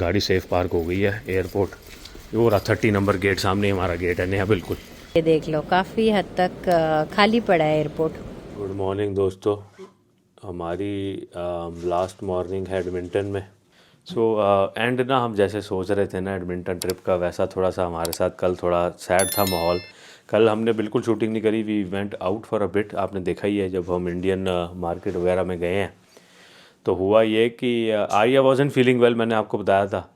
गाड़ी safe park हो गई है एयरपोर्ट। वो रहा 30 नंबर गेट, सामने हमारा गेट है नया बिल्कुल। ये देख लो काफ़ी हद तक खाली पड़ा है एयरपोर्ट। गुड मॉर्निंग दोस्तों। हमारी लास्ट मॉर्निंग है एडमिंटन में। सो एंड ना हम जैसे सोच रहे थे ना एडमिंटन ट्रिप का, वैसा थोड़ा सा हमारे साथ कल थोड़ा सैड था माहौल। कल हमने बिल्कुल शूटिंग नहीं करी। We went out for a bit. आपने देखा ही है जब हम इंडियन मार्केट वगैरह में गए हैं तो हुआ ये कि आर्या वॉजंट फीलिंग वेल। मैंने आपको बताया था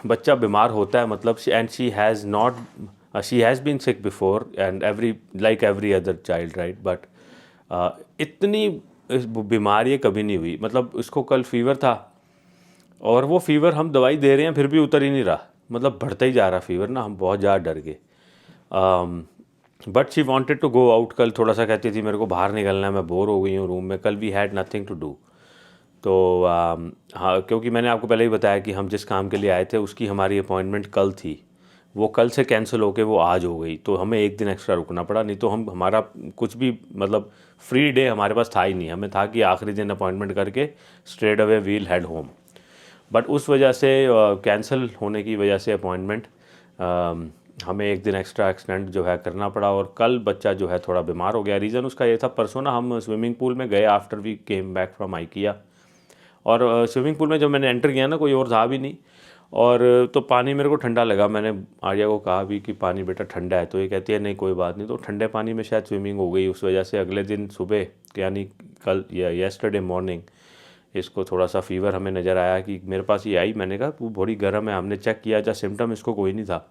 बच्चा बीमार होता है, मतलब and she has been sick before and like every other child right, but इतनी बीमार ये कभी नहीं हुई। मतलब उसको कल फीवर था और वो फीवर हम दवाई दे रहे हैं फिर भी उतर ही नहीं रहा, मतलब बढ़ता ही जा रहा फीवर ना। हम बहुत ज़्यादा डर गए। But she wanted to go out. कल थोड़ा सा कहती थी मेरे को बाहर निकलना है, मैं बोर हो गई हूँ रूम में। कल we had nothing to do. तो हाँ, क्योंकि मैंने आपको पहले ही बताया कि हम जिस काम के लिए आए थे उसकी हमारी अपॉइंटमेंट कल थी, वो कल से कैंसिल होके वो आज हो गई। तो हमें एक दिन एक्स्ट्रा रुकना पड़ा, नहीं तो हम हमारा कुछ भी मतलब फ्री डे हमारे पास था ही नहीं। हमें था कि आखिरी दिन अपॉइंटमेंट करके straight away we'll head home. But उस वजह से कैंसिल होने की वजह से अपॉइंटमेंट हमें एक दिन एक्स्ट्रा एक्सटेंड जो है करना पड़ा। और कल बच्चा जो है थोड़ा बीमार हो गया। रीज़न उसका ये था, परसों ना हम स्विमिंग पूल में गए after we came back from IKEA. और स्विमिंग पूल में जब मैंने एंटर किया ना कोई और था भी नहीं, और तो पानी मेरे को ठंडा लगा। मैंने आर्या को कहा भी कि पानी बेटा ठंडा है, तो ये कहती है नहीं कोई बात नहीं। तो ठंडे पानी में शायद स्विमिंग हो गई, उस वजह से अगले दिन सुबह यानी कल या येस्टरडे मॉर्निंग इसको थोड़ा सा फीवर हमें नज़र आया कि मेरे पास ये आई। मैंने कहा वो बड़ी गर्म है। हमने चेक किया, जब सिम्टम इसको कोई नहीं था,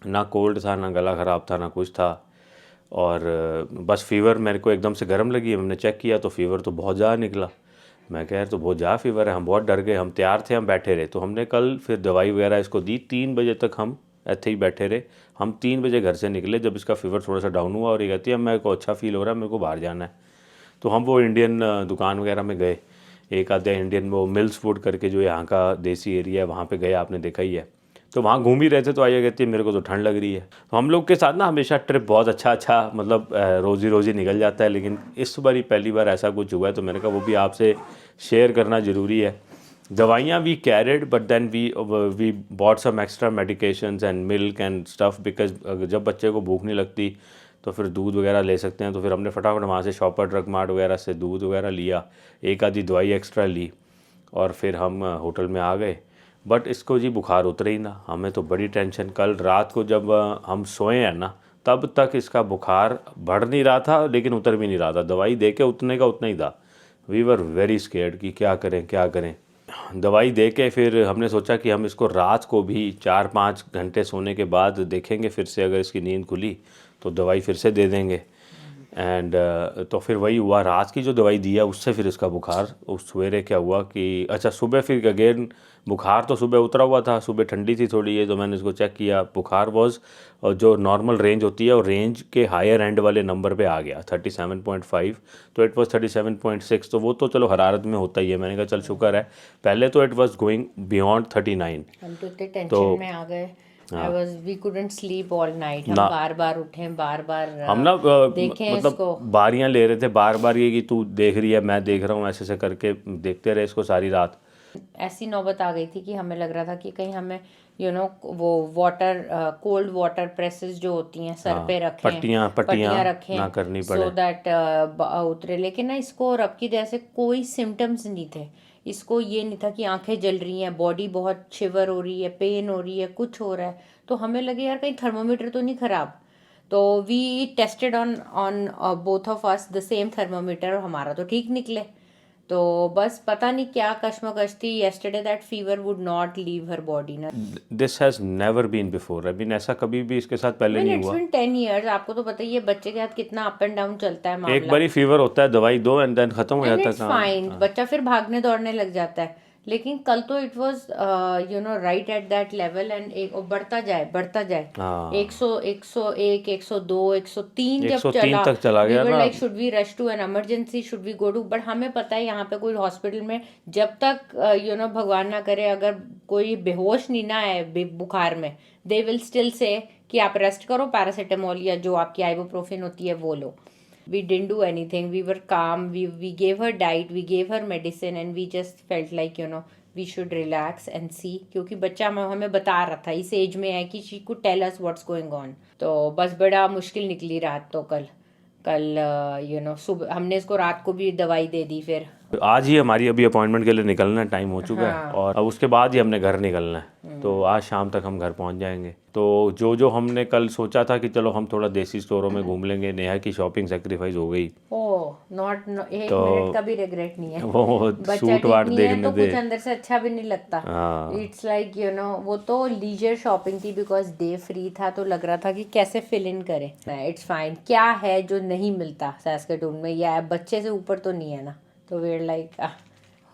ना कोल्ड था ना गला ख़राब था ना कुछ था। और बस फीवर मेरे को एकदम से गर्म लगी। हमने चेक किया तो फीवर तो बहुत ज़्यादा निकला। मैं कह यार तो बहुत ज़्यादा फीवर है। हम बहुत डर गए। हम तैयार थे, हम बैठे रहे। तो हमने कल फिर दवाई वगैरह इसको दी। 3 बजे तक हम ऐसे ही बैठे रहे। हम 3 बजे घर से निकले जब इसका फीवर थोड़ा सा डाउन हुआ, और ये कहती है मेरे को अच्छा फील हो रहा है, मेरे को बाहर जाना है। तो हम वो इंडियन दुकान वगैरह में गए। एक आधे इंडियन वो मिल्स फूड करके जो यहाँ का देसी एरिया है वहाँ पे गए, आपने देखा ही है। तो वहाँ घूम ही रहे थे तो आइए कहती है मेरे को तो ठंड लग रही है। तो हम लोग के साथ ना हमेशा ट्रिप बहुत अच्छा मतलब रोज़ी रोज़ी निकल जाता है, लेकिन इस बारी पहली बार ऐसा कुछ हुआ है तो मैंने कहा वो भी आपसे शेयर करना ज़रूरी है। दवाइयाँ we carried, but then we bought some extra medications and milk and stuff, because जब बच्चे को भूख नहीं लगती तो फिर दूध वगैरह ले सकते हैं। तो फिर हमने फटाफट वहाँ से शॉपर ड्रग मार्ट वगैरह से दूध वगैरह लिया, एक आधी दवाई एक्स्ट्रा ली, और फिर हम होटल में आ गए। बट इसको जी बुखार उतरे ही ना। हमें तो बड़ी टेंशन। कल रात को जब हम सोए हैं ना तब तक इसका बुखार बढ़ नहीं रहा था, लेकिन उतर भी नहीं रहा था। दवाई दे के उतने का उतना ही था। वी वर वेरी स्केर्ड कि क्या करें क्या करें। दवाई दे के फिर हमने सोचा कि हम इसको रात को भी 4-5 घंटे सोने के बाद देखेंगे फिर से, अगर इसकी नींद खुली तो दवाई फिर से दे देंगे। एंड तो फिर वही हुआ। रात की जो दवाई दिया उससे फिर इसका बुखार उस सवेरे क्या हुआ कि अच्छा सुबह फिर अगेन बुखार तो सुबह उतरा हुआ था। सुबह ठंडी थी थोड़ी ये, तो मैंने इसको चेक किया। बुखार वॉज जो नॉर्मल रेंज होती है और रेंज के हायर एंड वाले नंबर पे आ गया 37.5। तो इट वॉज 37.6। तो वो तो चलो हरारत में होता ही है। मैंने कहा चल शुक्र है। पहले तो इट वॉज गोइंग बियॉन्ड 39। हम तो इतने टेंशन तो में आ गए। हाँ we couldn't sleep all night. हम ना, बार बार उठे, बार बार हम ना देखें मतलब इसको। बारियां ले रहे थे बार बार, ये कि तू देख रही है मैं देख रहा हूँ, ऐसे ऐसे करके देखते रहे इसको सारी रात। ऐसी नौबत आ गई थी कि हमें लग रहा था कि कहीं हमें वो वाटर कोल्ड वाटर प्रेसेस जो होती हैं सर पे हाँ, रखें, पट्टियाँ पट्टियाँ पट्टियाँ ना रखें करनी सो पड़े। दैट उतरे। लेकिन ना इसको रब की दया से कोई सिम्टम्स नहीं थे। इसको ये नहीं था कि आंखें जल रही हैं, बॉडी बहुत शिवर हो रही है, पेन हो रही है, कुछ हो रहा है। तो हमें लगे यार कहीं थर्मोमीटर तो नहीं ख़राब। तो we tested on on both of us the same thermometer, और हमारा तो ठीक निकले। तो बस पता नहीं क्या कश्मकश थी yesterday, that fever would not leave her body ना। This has never been before. I mean ऐसा कभी भी इसके साथ पहले नहीं इट्स हुआ। बिन 10 years। आपको तो पता ही है बच्चे के साथ कितना अप एंड डाउन चलता है एक मामला। बारी फीवर होता है दवाई दो एंड देन ख़त्म हो एंड जाता है इट्स काम। फाइन, हाँ बच्चा फिर भागने दौड़ने लग जाता है। लेकिन कल तो it was right at that level, and एक और बढ़ता जाए। हाँ 100, 101, 102, 103 जब 103 चला, तक चला वी गया वर ना। Like should we rush to an emergency, should we go to. But हमें पता है यहाँ पे कोई हॉस्पिटल में जब तक भगवान ना करे अगर कोई बेहोश नहीं ना है बुखार में, दे विल स्टिल से कि आप रेस्ट करो, पैरासीटामोल या जो आपकी आइबुप्रोफेन होती है वो लो। We didn't do anything. We were calm. We gave her diet, we gave her medicine, and we just felt like we should relax and see, क्योंकि बच्चा हमें बता रहा था इस एज में है कि she could tell us what's going on. तो बस बड़ा मुश्किल निकली रात तो कल सुबह हमने इसको रात को भी दवाई दे दी। फिर आज ही हमारी अभी अपॉइंटमेंट के लिए निकलना है, टाइम हो चुका है, हाँ। और अब उसके बाद ही हमने घर निकलना है। तो आज शाम तक हम घर पहुंच जाएंगे। तो जो हमने कल सोचा था कि चलो हम थोड़ा देसी स्टोरों में घूम लेंगे, नेहा की शॉपिंग सेक्रीफाइस हो गई। ओह नॉट एक तो मिनट का भी रिग्रेट नहीं है। वो बच्चा सूट वाट ठीक नहीं है देखने तो दे। कुछ अंदर से अच्छा भी नहीं लगता। हाँ। इट्स लाइक वो तो लीजर शॉपिंग थी बिकॉज डे फ्री था, तो लग रहा था कि कैसे फिल इन करें। It's fine. क्या है जो नहीं मिलता सैस्केटून में, या बच्चे से ऊपर तो नहीं है ना। तो we're like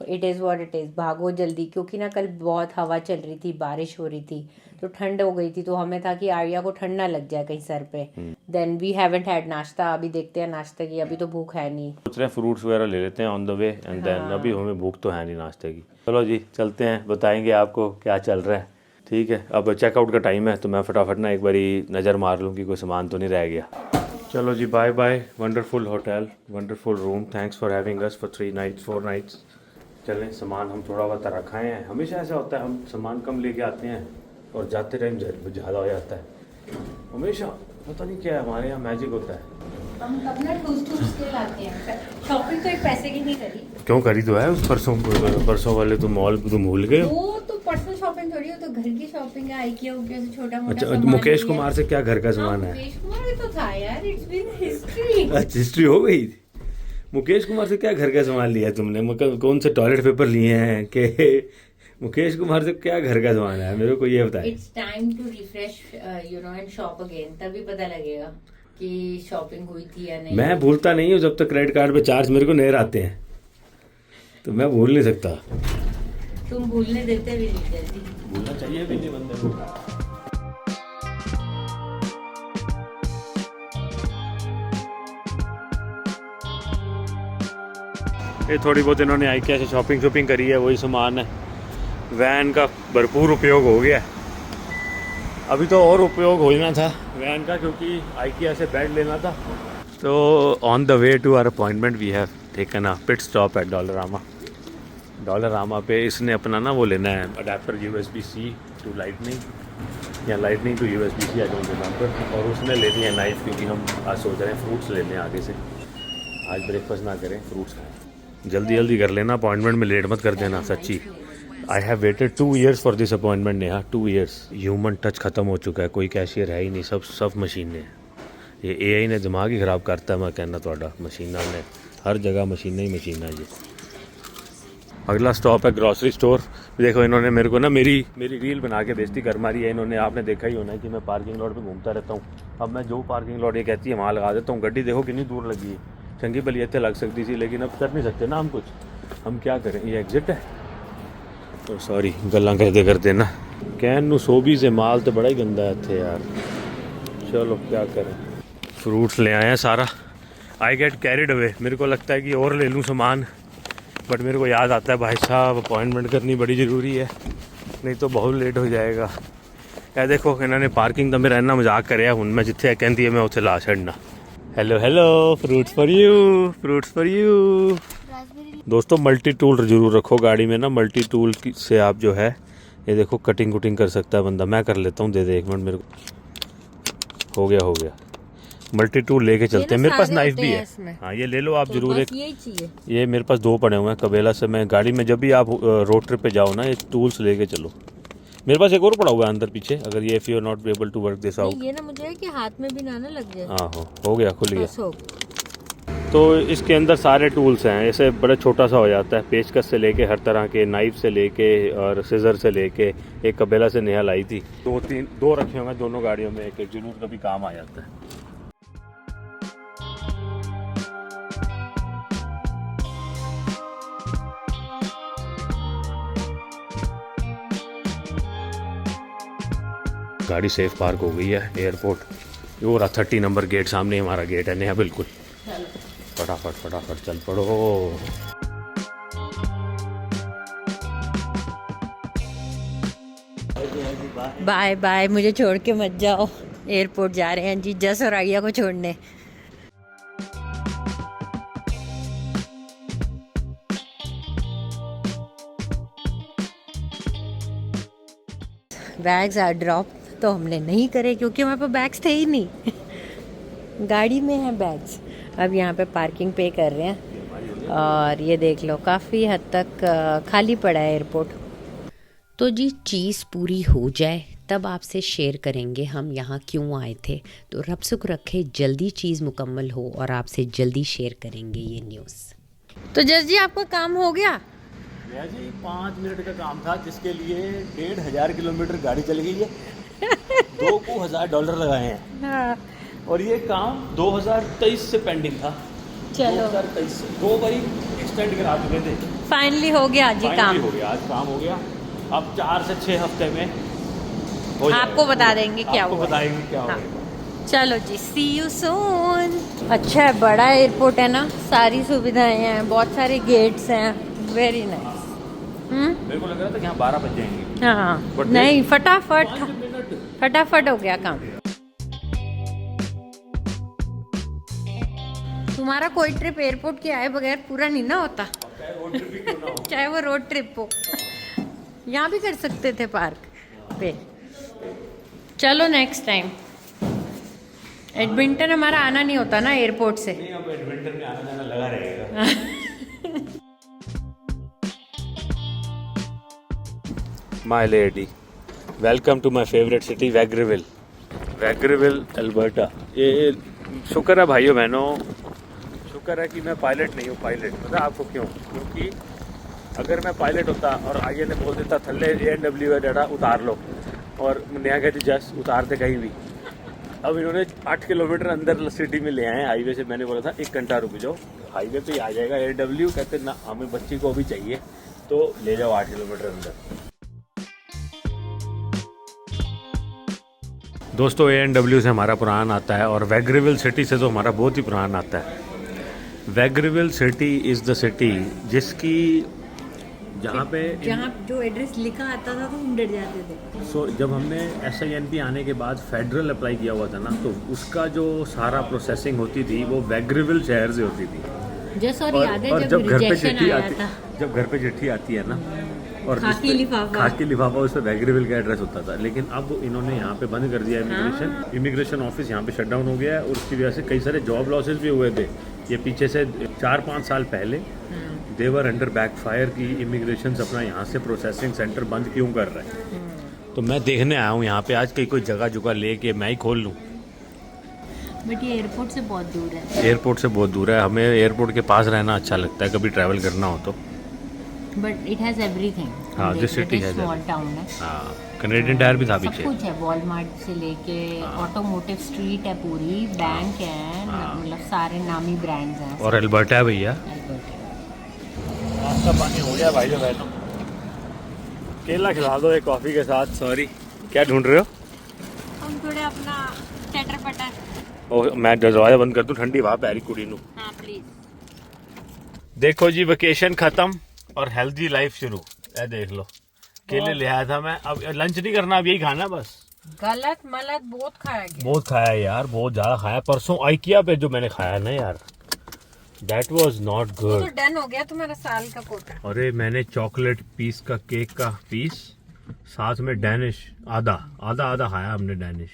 it is what it is, भागो जल्दी, क्योंकि ना कल बहुत हवा चल रही थी, बारिश हो रही थी, तो ठंड हो गई थी। तो हमें था कि आर्या को ठंड ना लग जाए कहीं सर पे। देन वी हैवंट हैड नाश्ता, अभी देखते हैं नाश्ते की, अभी तो भूख है नहीं। सोच रहे हैं फ्रूट्स वगैरह ले लेते हैं on the way, and then अभी हमें भूख तो है नहीं नाश्ते की। चलो जी चलते हैं, बताएंगे आपको क्या चल रहा है। ठीक है, अब चेकआउट का टाइम है, तो मैं फटाफट ना एक बारी नज़र मार लूँ कि कोई सामान तो नहीं रह गया। चलो जी, bye bye. Wonderful hotel, wonderful room, thanks for having us for 3 nights 4 nights। चलें, सामान हम थोड़ा बहुत रखाए हैं। हमेशा ऐसा होता है, हम सामान कम लेके आते हैं और जाते टाइम ज़्यादा हो जाता है। हमेशा पता नहीं क्या है, हमारे यहाँ मैजिक होता है। हम अपना टूस के लाते हैं। शॉपिंग तो एक पैसे की नहीं करी। क्यों करी तो है उस परसों वाले तो मॉल तुम भूल गए। वो तो पर्सनल शॉपिंग थोड़ी, हो तो घर की शॉपिंग है, IKEA से छोटा मोटा अच्छा, सामान मुकेश लिया। कुमार से क्या घर का सामान है? मुकेश कुमार भी तो था यार, इट्स बीन हिस्ट्री। अच्छा, हिस्ट्री हो गई। मुकेश कुमार से क्या घर का सामान लिया है तुमने? कौन से टॉयलेट पेपर लिए हैं कि मुकेश कुमार से क्या घर का सामान है, मेरे को ये बताए। It's time to refresh and shop again, तभी पता लगेगा कि शॉपिंग हुई थी या नहीं। मैं भूलता नहीं हूँ, जब तक क्रेडिट कार्ड पे चार्ज मेरे को नहीं आते हैं तो मैं भूल नहीं सकता। तुम भूलने देते भी नहीं जल्दी। भूलना चाहिए भी नहीं बंदे को। ये थोड़ी बहुत इन्होंने IKEA से शॉपिंग करी है, वही सामान है। वैन का भरपूर उपयोग हो गया। अभी तो और उपयोग होना था वैन का, क्योंकि IKEA से बेड लेना था। तो on the way to our appointment we have taken a pit stop at Dollarama पे इसने अपना ना वो लेना है अडेप्टर USB-C टू लाइटनिंग, या lightning to USB-C, I don't remember. और उसने लेनी है नाइफ, क्योंकि हम आज सोच रहे हैं फ्रूट्स लेने हैं आगे से। आज ब्रेकफास्ट ना करें, फ्रूट्स खाएं। जल्दी कर लेना, अपॉइंटमेंट में लेट मत कर देना सच्ची। I have waited 2 years for this appointment Neha, 2 years। Human touch ख़त्म हो चुका है, कोई कैशियर है ही नहीं, सब मशीनें हैं। ये AI ने दिमाग ही ख़राब करता है, मैं कहना थोड़ा। मशीना ने हर जगह मशीनें ही मशीना। ये अगला स्टॉप है ग्रॉसरी स्टोर। देखो इन्होंने मेरे को ना मेरी रील बना के बेइज्जती कर मारी है इन्होंने। आपने देखा ही होना है कि मैं पार्किंग लॉट पे घूमता रहता हूँ। अब मैं जो पार्किंग लॉट ये कहती है वहाँ लगा देता हूँ। गड्डी देखो कितनी दूर लगी है, चंगी भली इतने लग सकती थी, लेकिन अब कर नहीं सकते ना हम कुछ। हम क्या करें, ये एग्जिट है। तो सॉरी गल्लां करते ना। कैन नू सोबी से माल तो बड़ा ही गंदा है इत्थे यार। चलो क्या करें, फ्रूट्स ले आए हैं सारा। आई गेट कैरिड अवे, मेरे को लगता है कि और ले लूँ सामान, बट मेरे को याद आता है भाई साहब अपॉइंटमेंट करनी बड़ी ज़रूरी है, नहीं तो बहुत लेट हो जाएगा। क्या देखो इन्होंने पार्किंग का मेरा इन्ना मजाक करे हूँ, मैं जिथे कहती है मैं उत्थे ला छड़ना। Hello fruits for you. दोस्तों मल्टी टूल जरूर रखो गाड़ी में ना। मल्टी टूल से आप जो है ये देखो कटिंग कुटिंग कर सकता है बंदा। मैं कर लेता हूँ, दे दे 1 मिनट मेरे को। हो गया। मल्टी टूल लेके चलते हैं, मेरे पास नाइफ भी है। हाँ ये ले लो आप, जरूर। एक ये मेरे पास 2 पड़े हुए हैं कबेला से। मैं गाड़ी में जब भी आप रोड ट्रिप पे जाओ ना, ये टूल्स लेके चलो। मेरे पास एक और पड़ा हुआ है अंदर पीछे, अगर ये if you are not able to work this out. ये ना मुझे है कि हाथ में भी ना लग जाए। हाँ हो गया, खुल गया। तो इसके अंदर सारे टूल्स हैं। ऐसे बड़ा छोटा सा हो जाता है, पेचकस से लेके हर तरह के, नाइफ से लेके और सीजर से लेके। एक कबेला से नेहा लाई थी, 2 रखे हुए हैं दोनों गाड़ियों में, एक जरूर कभी काम आ जाता है। गाड़ी सेफ पार्क हो गई है एयरपोर्ट। ये हो रहा 30 नंबर गेट, सामने हमारा गेट है नया बिल्कुल। फटाफट चल पड़ो। बाय बाय, मुझे छोड़ के मत जाओ। एयरपोर्ट जा रहे हैं जी, जस और आर्या को छोड़ने। बैग्स आर ड्रॉप, तो हमने नहीं करे क्योंकि हमारे पास बैग्स थे ही नहीं गाड़ी में है बैग्स। अब यहाँ पे पार्किंग पे कर रहे हैं और ये देख लो काफ़ी हद तक खाली पड़ा है एयरपोर्ट। तो जी चीज़ पूरी हो जाए तब आपसे शेयर करेंगे हम यहाँ क्यों आए थे। तो रब सुख रखे जल्दी चीज़ मुकम्मल हो और आपसे जल्दी शेयर करेंगे ये न्यूज़। तो जस जी आपका काम हो गया? भैया जी 5 मिनट का काम था जिसके लिए 1500 किलोमीटर गाड़ी चल गई है। $2,000 लगाए हैं। हाँ। और ये काम 2023 से पेंडिंग था। चलो 2023 से 2 बारी एक्सटेंड करा चुके थे। फाइनली हो गया जी काम। Finally हो गया, आज काम हो गया। अब 4 से 6 हफ्ते में हो जाएगा। आपको बता देंगे क्या आपको हुआ है। बताएंगे क्या हाँ। होगा। चलो जी सी यू सून। अच्छा है, बड़ा एयरपोर्ट है ना, सारी सुविधाएं हैं, बहुत सारे गेट्स हैं, वेरी नाइस। मेरे को लग रहा था कि यहाँ 12 बज जाएंगे। हाँ But नहीं, 5 फटाफट मिनट फटाफट हो गया काम। तुम्हारा कोई ट्रिप एयरपोर्ट के आए बगैर पूरा नहीं ना होता, चाहे वो रोड ट्रिप हो। यहाँ भी कर सकते थे पार्क पे। चलो नेक्स्ट टाइम। एडमिंटन हमारा आना नहीं होता ना एयरपोर्ट से। नहीं, अब एडवेंचर में आना जाना लगा रहेगा। My lady, welcome to my favorite city, Vegreville, Alberta। ये शुक्र है भाइयों बहनों, शुक्र है कि मैं पायलट नहीं हूँ। पायलट पता आपको क्यों? क्योंकि अगर मैं पायलट होता और आगे ने बोल देता थल्ले ANW है डाटा उतार लो, और नया कहती जस्ट उतारते कहीं भी। अब इन्होंने 8 किलोमीटर अंदर सिटी में ले आए हाईवे से। मैंने बोला था 1 घंटा रुक जाओ, हाईवे पे ही आ जाएगा ANW। कहते ना हमें बच्ची को भी चाहिए तो ले जाओ 8 किलोमीटर अंदर। दोस्तों ANW से हमारा पुराना आता है और वेग्रेविल सिटी से तो हमारा बहुत ही पुराना आता है। वेग्रेविल सिटी इज़ द सिटी जिसकी जहाँ जो एड्रेस लिखा आता था तो हम डर जाते थे। सो जब हमने SINP आने के बाद फेडरल अप्लाई किया हुआ था ना, तो उसका जो सारा प्रोसेसिंग होती थी वो वेग्रेविल शहर से होती थी। जैसे और याद है और जब जब घर पे रिजेक्शन चिट्ठी आया आती, था, जब घर पे चिट्ठी आती है ना, और खाकी लिफाफा उस पर वेग्रेविल का एड्रेस होता था। लेकिन अब इन्होंने यहाँ पे बंद कर दिया इमिग्रेशन ऑफिस यहाँ पे शट डाउन हो गया है, और उसकी वजह से कई सारे जॉब लॉसेस भी हुए थे। ये पीछे से 4-5 साल पहले देवर अंडर बैकफायर की इमिग्रेशन अपना यहाँ से प्रोसेसिंग सेंटर बंद क्यों कर रहे हैं। तो मैं देखने आया हूँ यहाँ पे आज कहीं कोई जगह जुगह लेके मैं ही खोल लूँ। बट ये एयरपोर्ट से बहुत दूर है। एयरपोर्ट से बहुत दूर है, हमें एयरपोर्ट के पास रहना अच्छा लगता है कभी ट्रैवल करना हो तो। But it has everything. हाँ, दिस सिटी है, स्मॉल टाउन है। हाँ, कैनेडियन टायर भी था सब पीछे। कुछ है, वॉलमार्ट से लेके ऑटोमोटिव स्ट्रीट है पूरी, बैंक है, मतलब सारे नामी ब्रांड्स हैं। और एल्बर्टा है भैया। Alberta। नाश्ता पानी हो गया भाइयों बहनों। केला खिला दो एक कॉफ़ी के साथ। सॉरी, क्या ढूंढ रहे हो? हम थोड़े अपना चटर पटर। ओ, मैं दरवाजा बंद कर दूं, ठंडी हवा पैरी कुड़ी नू। हाँ प्लीज। देखो जी, वेकेशन खत्म और हेल्दी लाइफ शुरू। ये देख लो, केले ले आया था मैं। अब लंच नहीं करना, अब यही खाना बस। गलत मलत बहुत खाया गया। बहुत खाया यार, बहुत ज्यादा खाया। परसों IKEA पे जो मैंने खाया ना यार, दैट वाज नॉट तो गुड। डन हो गया तुम्हारा साल का कोटा। अरे मैंने चॉकलेट पीस का केक का पीस, साथ में डैनिश आधा खाया हमने डैनिश।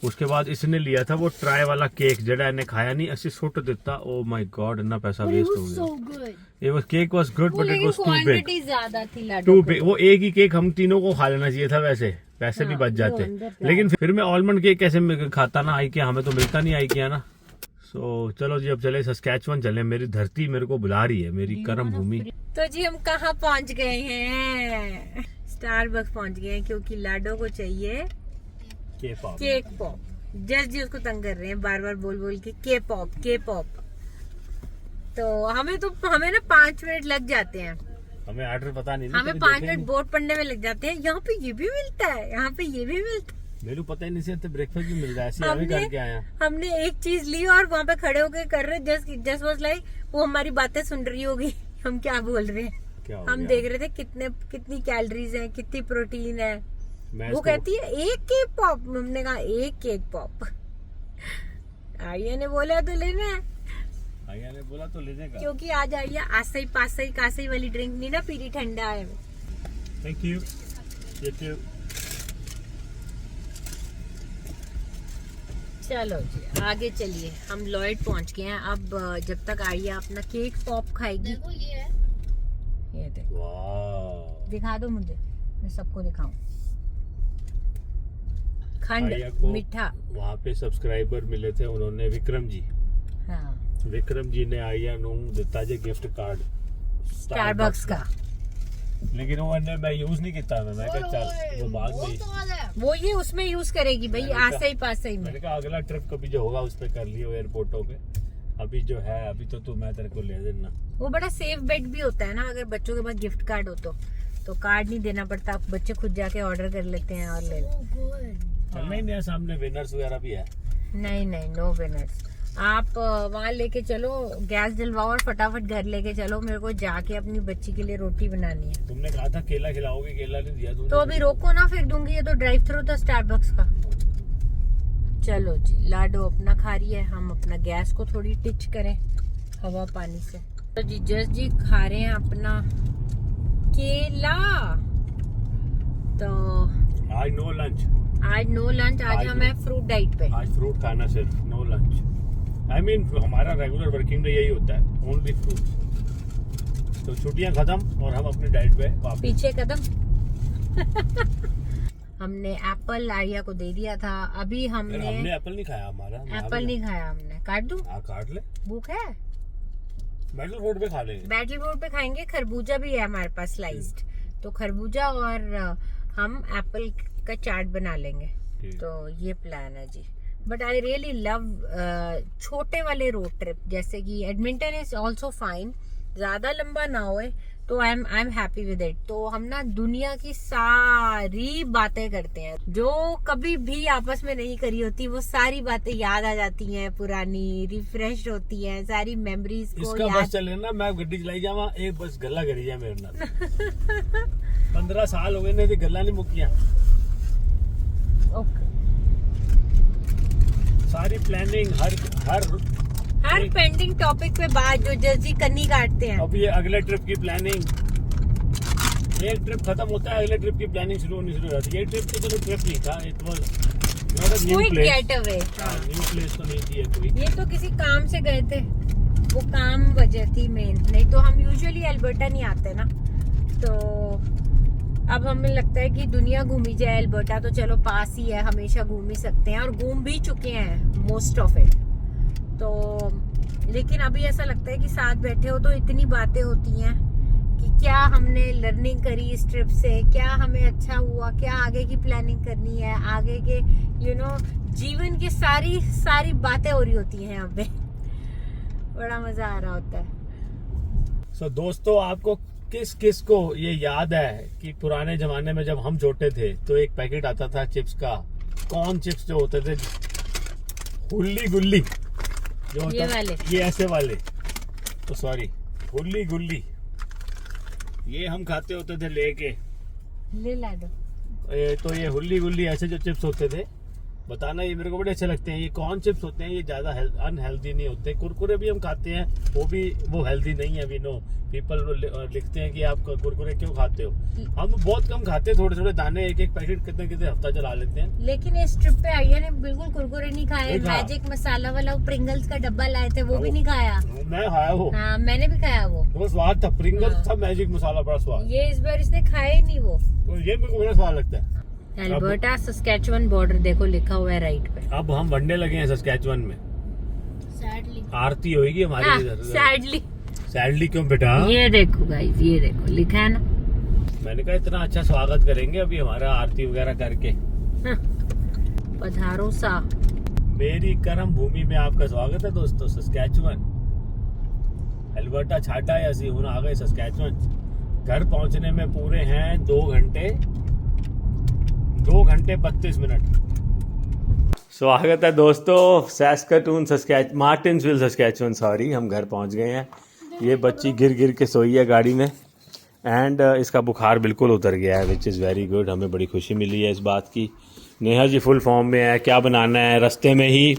उसके बाद इसने लिया था वो ट्राई वाला केक जड़ा इन्हें खाया नहीं, ऐसे सुट देता। ओ माय गॉड, इतना पैसा वेस्ट हो गया। ये वो cake was good but it was too big. Quantity ज्यादा थी लाडो टू बिग। वो एक ही केक हम तीनों को खा लेना चाहिए था, वैसे भी बच जाते। लेकिन फिर मैं आलमंड केक कैसे खाता ना IKEA, हमें तो मिलता नहीं IKEA ना। सो चलो जी, अब चले सस्कैचुअन चले। मेरी धरती मेरे को बुला रही है, मेरी कर्म भूमि। तो जी हम कहाँ पहुँच गए हैं? स्टारबक्स पहुँच गए हैं क्योंकि लाडो को चाहिए केक पॉप। जस्ट जी उसको तंग कर रहे हैं बार बार बोल के के पॉप। तो हमें ना 5 मिनट लग जाते हैं। हमें ऑर्डर पता नहीं, हमें 5 मिनट बोर्ड पढ़ने में लग जाते हैं। यहाँ पे ये भी मिलता है, यहाँ पे ये भी मिलता है। मेरे को पता ही नहीं से ब्रेकफास्ट भी मिल रहा है, ऐसे हमें करके आया। हमने एक चीज ली और वहाँ पे खड़े होके कर रहे, जस्ट वाज लाइक वो हमारी बातें सुन रही होगी हम क्या बोल रहे हैं। क्या हम देख रहे थे कितनी कैलोरीज हैं, कितनी प्रोटीन है। वो तो कहती है 1 केक पॉप। हमने कहा 1 केक पॉप। आर्या ने बोला तो लेना है, आर्या ने बोला तो लेने का, क्योंकि आज आर्या आसई पासई कासई वाली ड्रिंक नहीं ना पीरी, ठंडा है। Thank you. चलो जी आगे चलिए, हम लॉयड पहुंच गए हैं। अब जब तक आइया अपना केक पॉप खाएगी। देखो ये है। ये देखो, वाह, दिखा दो मुझे, मैं सबको दिखाऊं। आर्या खंड को मीठा। वहाँ पे सब्सक्राइबर मिले थे, उन्होंने विक्रम जी ने आर्या नू दिता जे गिफ्ट कार्ड स्टारबक्स का। लेकिन वो ने मैं यूज नहीं किया। मैं कहा चल वो बाद में ही। वो ये उसमें यूज करेगी भाई, मैंने आसे ही पासे ही में। मैंने कहा अगला ट्रिप कभी जो होगा उस पे कर लियो एयरपोर्टों पे। अभी जो है अभी तो मैं तेरे को ले देना। वो बड़ा सेफ बेट भी होता है ना, अगर बच्चों के पास गिफ्ट कार्ड हो तो कार्ड नहीं देना पड़ता, बच्चे खुद जाके ऑर्डर कर लेते हैं और ले लेते। चलना ही नहीं है, सामने विनर्स वगैरह भी है। नहीं नहीं, नो विनर्स। आप वहाँ लेके चलो, गैस जलवाओ और फटाफट घर लेके चलो। मेरे को जाके अपनी बच्ची के लिए रोटी बनानी है। तुमने कहा था केला खिलाओगे, केला नहीं दिया तुमने। तो अभी रोको ना, फिर दूंगी। ये तो ड्राइव थ्रू था स्टारबक्स का। चलो जी, लाडो अपना खा रही है, हम अपना गैस को थोड़ी टिच करें हवा पानी से। तो जी जस्ट जी खा रहे हैं अपना केला। तो आज नो लंच। आज नो लंच, आज हम है फ्रूट डाइट पे। आज फ्रूट खाना सिर्फ, नो लंच। आई मीन हमारा रेगुलर वर्किंग डे यही होता है, ओनली फ्रूट। तो छुट्टियां खत्म और हम अपनी डाइट पे वापस। पीछे कदम। हमने एप्पल आर्या को दे दिया था। अभी हमने एप्पल नहीं खाया, हमारा एप्पल नहीं खाया हमने। काट दूं? हाँ काट ले, भूख है। बैटल रोड पे खा लेंगे। बैटल बोर्ड पे खाएंगे। खरबूजा भी है हमारे पास स्लाइस्ड, तो खरबूजा और हम एप्पल का चाट बना लेंगे। तो ये प्लान है जी। बट आई रियली लव छोटे वाले रोड ट्रिप, जैसे कि एडमिंटन इज ऑल्सो फाइन, ज्यादा लंबा ना होए तो I am happy with it. तो हम ना दुनिया की सारी बातें करते हैं जो कभी भी आपस में नहीं करी होती। वो सारी बातें याद आ जाती हैं, पुरानी रिफ्रेश होती हैं, सारी मेमोरीज को इसका याद। बस चले ना, मैं गड्डी चलाई जावा, एक बस गल्ला करी जाए मेरे नाल। 15 साल हो गए ने गल्ला नहीं मुक्कियां। ओके। सारी प्लानिंग हर पेंडिंग टॉपिक पे बात जो जल्दी करनी काटते हैं। अब ये अगले ट्रिप की प्लानिंग, एक ट्रिप खत्म होता है अगले ट्रिप की प्लानिंग शुरू होनी शुरू हो जाती है। ये ट्रिप तो चलो ट्रिप नहीं था, it was not a new quick place. Get away. New place तो नहीं थी ये कोई। ये तो किसी काम से गए थे, वो काम वजह थी मेन, नहीं तो हम यूजुअली अल्बर्टा नहीं आते ना। तो अब हमें लगता है कि दुनिया घूमी जाए। अल्बर्टा तो चलो पास ही है, हमेशा घूम ही सकते हैं और घूम भी चुके हैं मोस्ट ऑफ इट। तो लेकिन अभी ऐसा लगता है कि साथ बैठे हो तो इतनी बातें होती हैं कि क्या हमने लर्निंग करी इस ट्रिप से, क्या हमें अच्छा हुआ, क्या आगे की प्लानिंग करनी है, आगे के जीवन की सारी बातें हो रही होती हैं यहाँ पे। बड़ा मजा आ रहा होता है। सो दोस्तों, आपको किस को ये याद है कि पुराने जमाने में जब हम छोटे थे तो एक पैकेट आता था चिप्स का, कॉर्न चिप्स जो होते थे, हुल्ली गुल्ली जो होता, ये वाले, ये ऐसे वाले, तो सॉरी हुल्ली गुल्ली, ये हम खाते होते थे लेके। ले ला दो। तो ये हुल्ली गुल्ली ऐसे जो चिप्स होते थे, बताना ये मेरे को बड़े अच्छे लगते हैं। ये कॉर्न चिप्स होते हैं, ये ज्यादा अनहेल्दी नहीं होते। कुरकुरे भी हम खाते हैं, वो हेल्दी नहीं है। वी नो पीपल लिखते हैं कि आप कुरकुरे क्यों खाते हो। हम बहुत कम खाते हैं, थोड़े थोड़े दाने, एक पैकेट कितने हफ्ता चला लेते हैं। लेकिन इस ट्रिप पे आइया ने बिल्कुल कुरकुरे नहीं खाए। नहीं खाया। मैजिक मसाला वाला प्रिंगल्स का डब्बा लाए थे, वो भी नहीं खाया। मैं खाया वो, हाँ मैंने भी खाया वो। वो स्वाद था, प्रिंगल्स हाँ। था, मैजिक मसाला बड़ा स्वाद। ये इस बार इसने खाया ही नहीं वो। तो ये मेरे को बड़ा स्वाद लगता है। अल्बर्टा सस्कैचुअन बॉर्डर देखो लिखा हुआ है राइट पे। अब हम वनडे लगे हैं सस्कैचुअन में, सैडली आरती होगी हमारी इधर। सैडली क्यों बेटा? ये देखो गाइस, ये देखो लिखा है ना। मैंने कहा इतना अच्छा स्वागत करेंगे अभी हमारा आरती वगैरह करके। पधारो सा। मेरी कर्म भूमि में आपका स्वागत है दोस्तों। सस्कैचुअन, अल्बर्टा छाटा या सी आ गए सस्कैचुअन। घर पहुंचने में पूरे हैं 2 घंटे 32 मिनट। स्वागत है दोस्तों सैस्काटून मार्टिन्सविल सस्कैचुअन, सॉरी, हम घर पहुंच गए हैं। ये बच्ची गिर के सोई है गाड़ी में एंड इसका बुखार बिल्कुल उतर गया है, विच इज़ वेरी गुड। हमें बड़ी खुशी मिली है इस बात की। नेहा जी फुल फॉर्म में है, क्या बनाना है रास्ते में ही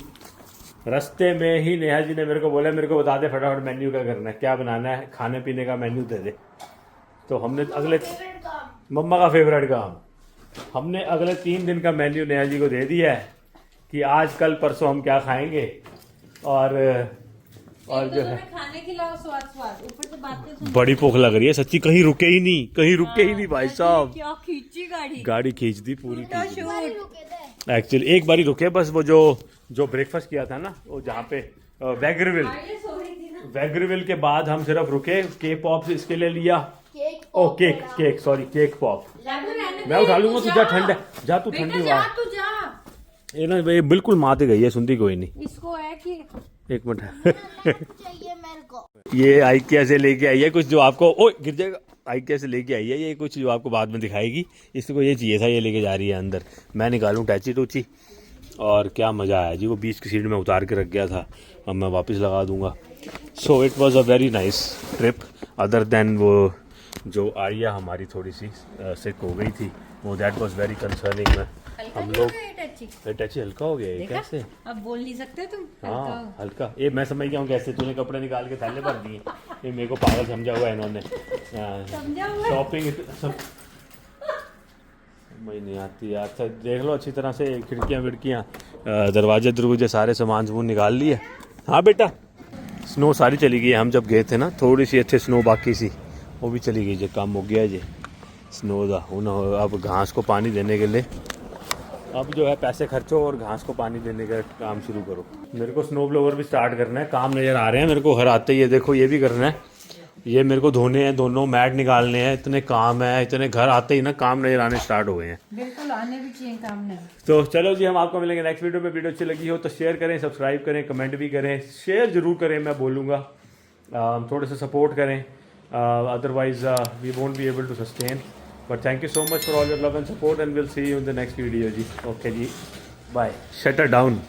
नेहा जी ने मेरे को बोला, मेरे को बता दे फटाफट मेन्यू क्या करना है, क्या बनाना है, खाने पीने का मेन्यू दे दे। तो हमने अगले मम्मा का फेवरेट काम, हमने अगले 3 दिन का मेन्यू नेहा जी को दे दिया है कि आज कल परसों हम क्या खाएंगे, और जो है खाने खिलाओ स्वाद स्वाद, ऊपर से बातें सुन। बड़ी भूख लग रही है सच्ची, कहीं रुके ही नहीं, कहीं रुके ही नहीं भाई साहब, क्या खींची गाड़ी, गाड़ी खींच दी पूरी की। शूट। एक्चुअली एक बार ही रुके बस, वो जो ब्रेकफास्ट किया था ना, वो जहाँ पे वैगरविल के बाद हम सिर्फ रुके, के पॉप इसके लिए लिया, ओ केक सॉरी केक पॉप, मैं उठा लूंगा, तू जा, ठंड है, जा तू, ठंडी जा हुआ तू जा। ये ना, ये बिल्कुल माते गई है, सुनती कोई नहीं। इसको है कि एक मिनट चाहिए मेरे को। ये आइकिया से लेके आई है कुछ जो आपको, ओ गिर जाएगा, आइकिया से लेके आई है ये कुछ जो आपको बाद में दिखाएगी। इसको ये चाहिए था, ये लेके जा रही है अंदर, मैं निकालूं टैची टूची। और क्या मज़ा आया जी, वो बीच की सीट में उतार के रख गया था, अब मैं वापस लगा दूंगा। So it was a very nice trip, other than वो जो आर्या हमारी थोड़ी सी सिक हो गई थी, वो दैट वाज वेरी कंसर्निंग। हम लोग टैची हल्का हो गया, ये कैसे? अब बोल नहीं सकते तुम। हाँ हल्का, ये मैं समझ गया हूँ कैसे, तूने कपड़े निकाल के थैले भर दिए, ये मेरे को पागल समझा हुआ है इन्होंने। शॉपिंग समझ नहीं आती यार। अच्छा देख लो अच्छी तरह से, खिड़कियाँ विड़कियाँ, दरवाजे दरवाजे सारे सामान समून निकाल लिए। हाँ बेटा, स्नो सारी चली गई है, हम जब गए थे ना थोड़ी सी अच्छे स्नो बाकी सी, वो भी चली गई, जो काम हो गया जी स्नो दा। अब घास को पानी देने के लिए अब जो है पैसे खर्चो और घास को पानी देने का काम शुरू करो। मेरे को स्नो ब्लोवर भी स्टार्ट करना है, काम नज़र आ रहे हैं मेरे को घर आते ही। ये देखो ये भी करना है, ये मेरे को धोने हैं, दोनों मैट निकालने हैं, इतने काम है, इतने घर आते ही ना काम नज़र आने स्टार्ट हो गए हैं। बिल्कुल आने भी चाहिए काम नहीं। तो चलो जी, हम आपको मिलेंगे नेक्स्ट वीडियो में। वीडियो अच्छी लगी हो तो शेयर करें, सब्सक्राइब करें, कमेंट भी करें, शेयर ज़रूर करें, मैं बोलूँगा थोड़े से सपोर्ट करें, otherwise we won't be able to sustain. But thank you so much for all your love and support, and we'll see you in the next video ji. Okay ji, bye. Shut her down.